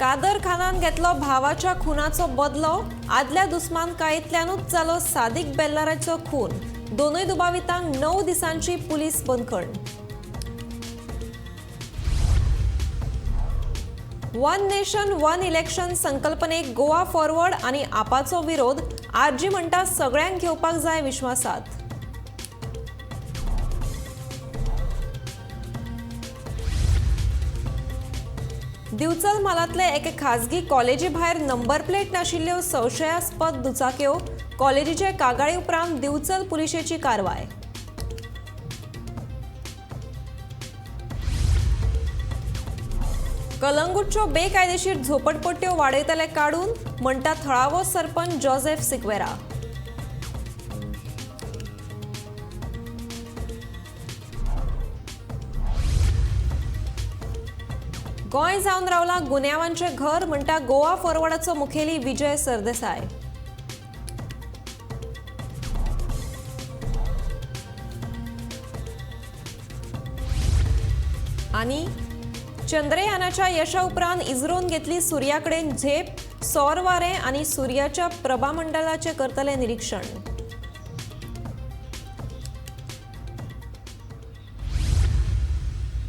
कादर खानान घेतलो भावाच्या खुनाचो बदलो। आदल्या दुस्मानकायेंतल्यानूच जालो सादिक बेल्लाराचो खून। दोनूय दुबावितांक 9 दिसांची पुलीस बंदखण। वन नेशन वन इलेक्शन संकल्पनेक गोवा फॉरवर्ड आनी आपाचो विरोध। आरजी म्हणटा सगळ्यांक घेवपाक जाय विश्वासात। दिवचल म्हालांतले एके खाजगी कॉलेजी भायर नंबर प्लेट नाशिल्ल्यो संशयास्पद दुचाक्यो। कॉलेजीचे कागाळी उपरांत दिवचल पुलिशेची कारवाय। कलंगूटच्यो बेकायदेशीर झोपडपट्ट्यो वाडयतले काडून, म्हणटा थळावो सरपंच जोसेफ सिक्वेरा। गोंय जावन रावला गुन्यांवांचे घर, म्हणटा गोवा फॉरवर्डाचो मुखेली विजय सरदेसाय। आनी चंद्रयानाच्या यशा उपरांत इस्रोन घेतली सुर्याकडेन झेप। सौर वारें आनी सुर्याच्या प्रभामंडलाचें करतले निरीक्षण।